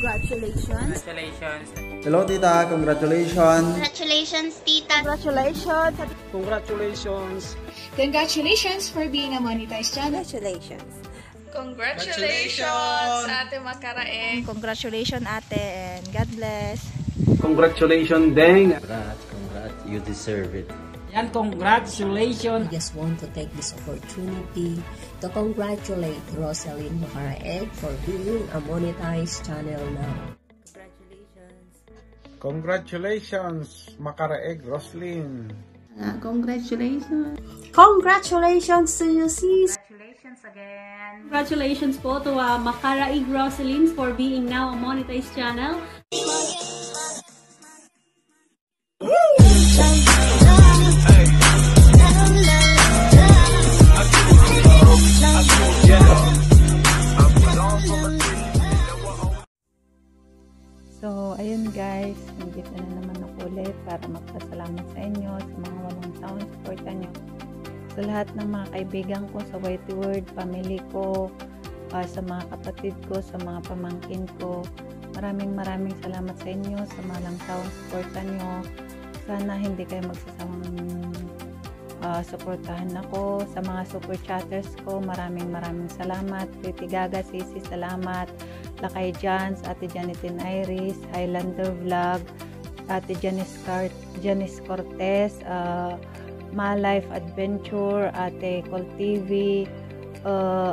Congratulations. Congratulations. Hello, tita. Congratulations. Congratulations, tita. Congratulations. Congratulations. Congratulations for being a monetized channel. Congratulations. Congratulations, Ate Makaraeng. Congratulations, ate, and God bless. Congratulations, Deng. Congrats. You deserve it. Yan, congratulations. I just want to take this opportunity to congratulate Rosalyn Makaraeg for being a monetized channel now. Congratulations, Makaraeg Roslyn. Congratulations. Congratulations to you, sis. Congratulations again. Congratulations po to Makaraeg Rosalyn for being now a monetized channel. So, ayun guys, nandito na naman ako ulit para magpasalamat sa inyo sa mga walang sawang suporta nyo. Sa lahat ng mga kaibigan ko sa Whitey Word, family ko, sa mga kapatid ko, sa mga pamangkin ko, maraming salamat sa inyo sa mga walang sawang suporta nyo. Sana hindi kayo magsasawang suportahan ako. Sa mga super chatters ko, maraming salamat. Pretty Gaga, Sisi, salamat. Lakay Jans, Ate Janetine Iris, Highlander Vlog, Ate Janice Cortez, My Life Adventure, Ate Col TV,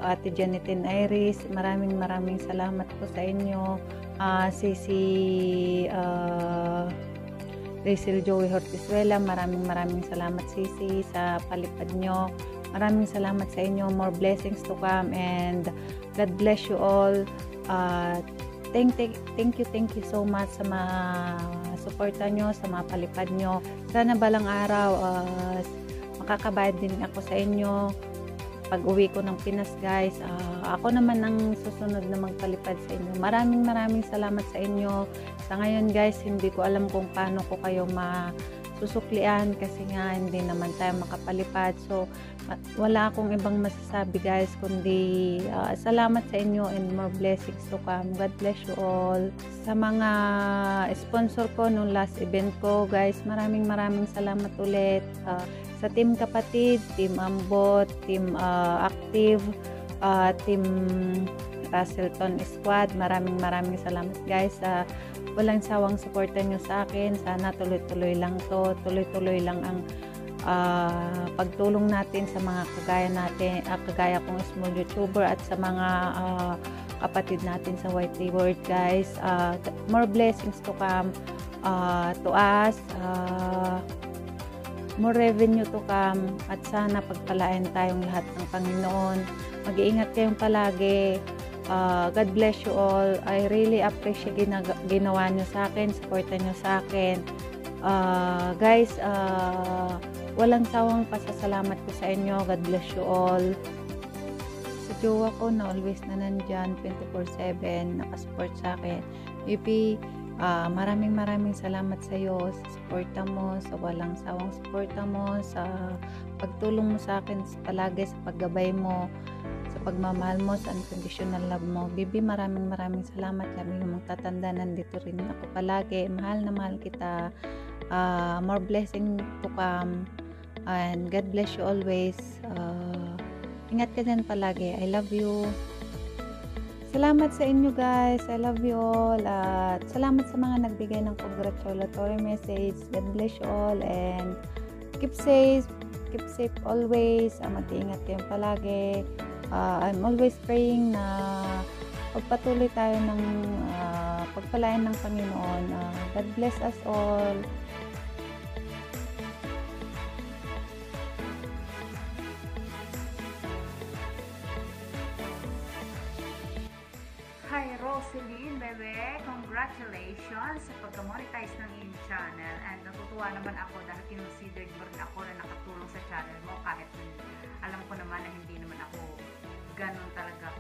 Ate Janetine Iris, maraming salamat po sa inyo. Sisi Rachel Joey Hortizuela, maraming salamat Sisi sa palipad nyo. Maraming salamat sa inyo. More blessings to come and God bless you all. Thank you so much sa mga suporta nyo, sa mga palipad nyo. Sana balang araw makakabayad din ako sa inyo pag uwi ko ng Pinas guys. Ako naman ang susunod na magpalipad sa inyo. Maraming salamat sa inyo. Sa ngayon guys, hindi ko alam kung paano ko kayo masusuklian kasi nga hindi naman tayo makapalipad. So wala akong ibang masasabi guys kundi salamat sa inyo and more blessings to come. God bless you all. Sa mga sponsor ko nung last event ko guys, maraming salamat ulit. Sa Team Kapatid, Team Ambot, Team Active, Team Russellton Squad, maraming salamat guys sa walang sawang suporta nyo sa akin. Sana tuloy-tuloy lang to, tuloy-tuloy lang ang pagtulong natin sa mga kagaya kong small YouTuber at sa mga kapatid natin sa Whitey Word guys. More blessings to come to us, more revenue to come, at sana pagpalain tayong lahat ng Panginoon. Mag-iingat kayong palagi. God bless you all. I really appreciate ginawa nyo sa akin, supporta nyo sa akin. Guys, walang sawang pasasalamat ko sa inyo. God bless you all. Sa jowa ko na always na nandyan 24/7 nakasupport sa akin. UP, maraming salamat sa iyo sa suporta mo, sa walang sawang suporta mo, sa pagtulong mo sa akin palagi, sa paggabay mo, sa pagmamahal mo, sa unconditional love mo. Bibi, maraming salamat. Kami yung magtatanda, nandito rin ako palagi. Mahal na mahal kita. More blessing to come and God bless you always. Ingat ka din palagi. I love you. Salamat sa inyo guys. I love you all. At salamat sa mga nagbigay ng congratulatory message. God bless you all and keep safe always. Mag-iingat kayong palagi. I'm always praying na pagpatuloy tayo ng pagpalain ng Panginoon. God bless us all. Hi Rosalyn, bebe! Congratulations sa pagka-monetize ng iyong channel, and natutuwa naman ako dahil considered mo rin ako na nakatulong sa channel mo kahit alam ko naman na hindi naman ako ganun talaga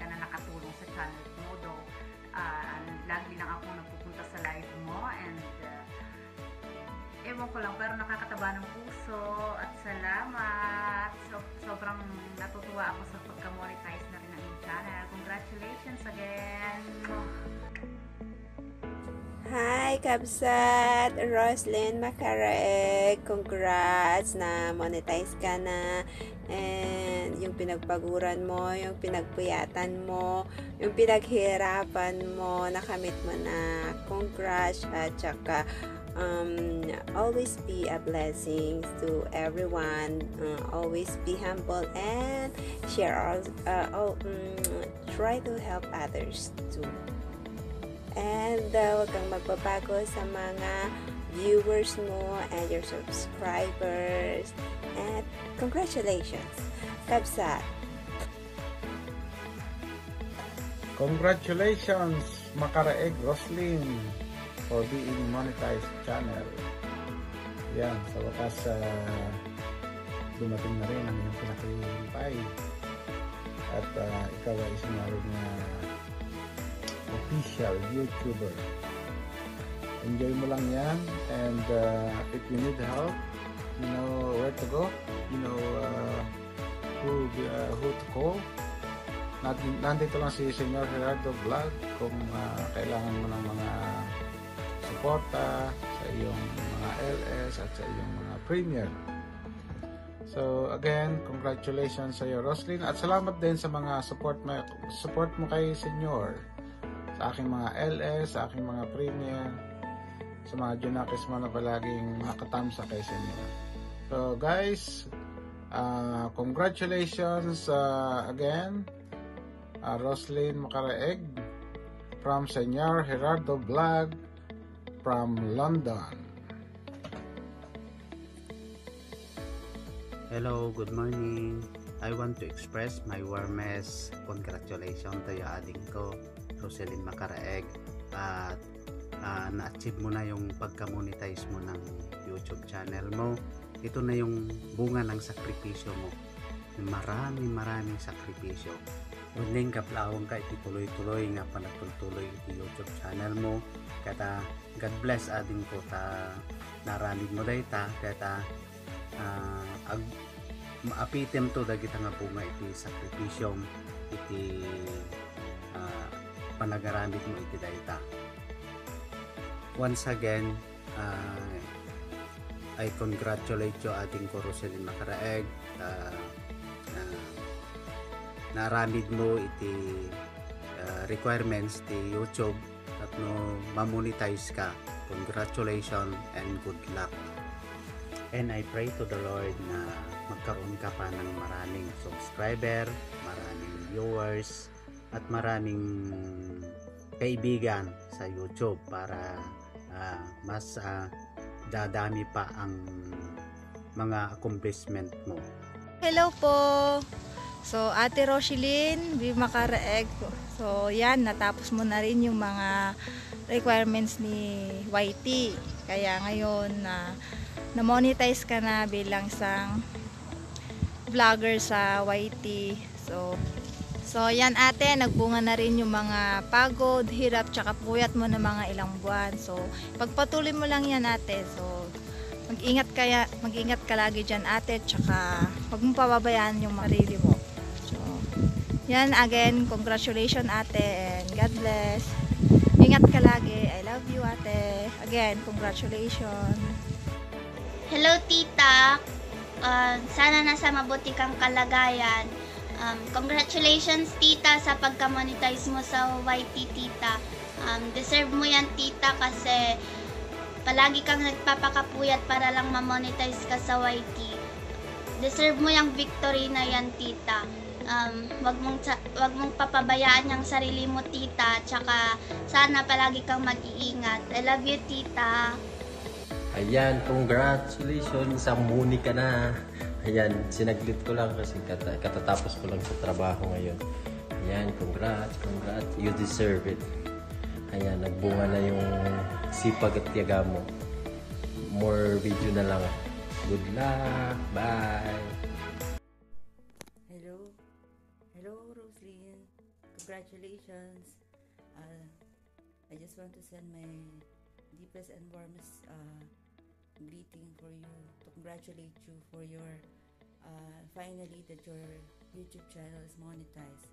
na nakatulong sa channel mo, though lagi lang ako nagpupunta sa live mo and ewan ko lang, pero nakakataba ng puso at salamat. Sobrang natutuwa ako sa pagka-monetize na rin ng iyong channel. Congratulations again! Hi, Kabsat! Roslyn Macaraeg, congrats na monetize ka na. And yung pinagpaguran mo, yung pinagpuyatan mo, yung pinaghirapan mo, nakamit mo na. Congrats! At saka, always be a blessing to everyone. Always be humble and share try to help others too. And huwag kang magbabago sa mga viewers mo and your subscribers. And congratulations, Kabsat! Congratulations, Macaraeg Roslyn, for being monetized channel. Yan, sa wakas dumating na rin ang iyong pinakihintay. At ikaw ay sinarin na official YouTuber. Enjoy mo lang yan, and if you need help, you know where to go, you know who to call. Nandito lang si Senyor Gerardo Vlog kung kailangan mo ng mga suporta sa iyong mga LS at sa iyong mga premier. So again, congratulations sa iyo, Roslyn, at salamat din sa mga support mo kay Senyor, sa aking mga LS, sa aking mga premier, sa mga junakis mo na palaging nakatamsa kay Senyor. So guys, congratulations again, Roslyn Macaraeg from Senyor Gerardo Vlog from London. Hello, good morning. I want to express my warmest congratulations to yung aling ko, Roslyn Macaraeg, at na-achieve mo na yung pagka-monetize mo ng YouTube channel mo. Ito na yung bunga ng sakripisyo mo. Maraming sakripisyo. Uling kaplawang ka ituloy-tuloy nga pa nagtuloy iti YouTube channel mo. Kata God bless ading ko ta naramid mo dayta kata maapitem to dagita nga bunga iti sakripisyo iti panagaramid mo iti dayta. Once again, I congratulate you ating ko, Roslyn Macaraeg, naramid mo iti requirements ti YouTube at no mamonetize ka. Congratulations and good luck. And I pray to the Lord na magkaroon ka pa ng maraming subscriber, maraming viewers, at maraming kaibigan sa YouTube para mas dadami pa ang mga accomplishment mo. Hello po! So, Ate Roslyn, Macaraeg. So, yan, natapos mo na rin yung mga requirements ni YT. Kaya ngayon, na-monetize ka na bilang isang vlogger sa YT. So, yan ate, nagbunga na rin yung mga pagod, hirap, tsaka puyat mo na mga ilang buwan. So, pagpatuloy mo lang yan ate. So, mag-ingat ka lagi dyan ate, tsaka huwag mong pababayaan yung sarili mo. So, yan again, congratulations ate, and God bless. Ingat ka lagi. I love you ate. Again, congratulations. Hello tita, sana nasa mabuti kang kalagayan. Congratulations tita sa pagka-monetize mo sa YT tita. Deserve mo yan tita kasi palagi kang nagpapakapuyat para lang ma-monetize ka sa YT. Deserve mo yung victory na yan tita. Wag mong papabayaan yung sarili mo tita, tsaka sana palagi kang mag-iingat. I love you tita. Ayan, congratulations, sa muni ka na. Ayan, sinaglit ko lang kasi katatapos ko lang sa trabaho ngayon. Ayan, congrats, you deserve it. Ayan, nagbunga na yung sipag at tiyaga mo. More video na lang. Good luck, bye! Hello Roslyn, congratulations. I just want to send my deepest and warmest greeting for you, to congratulate you for your finally that your YouTube channel is monetized.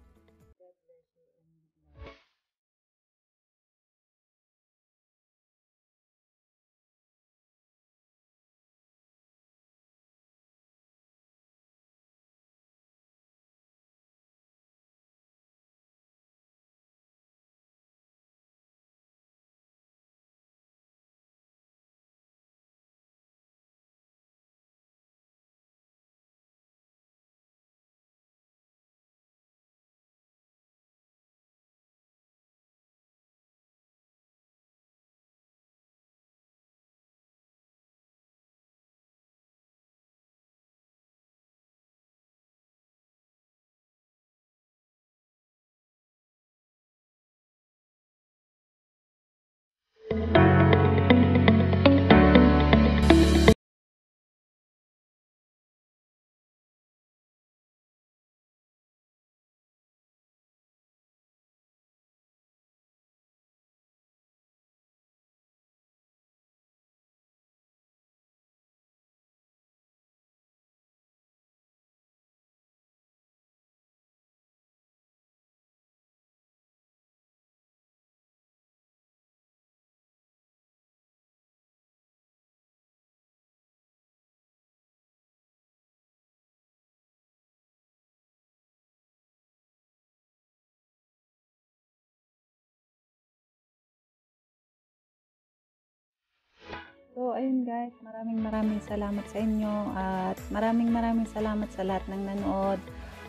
So, ayun guys, maraming salamat sa inyo at maraming salamat sa lahat ng nanood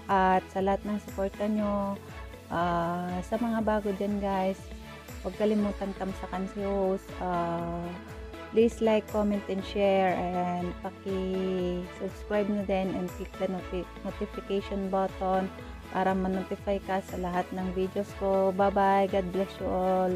at sa lahat ng suporta nyo. Sa mga bago dyan guys, huwag kalimutan tamsakan si host. Please like, comment, and share, and paki-subscribe na din and click the notification button para ma-notify ka sa lahat ng videos ko. Bye-bye! God bless you all!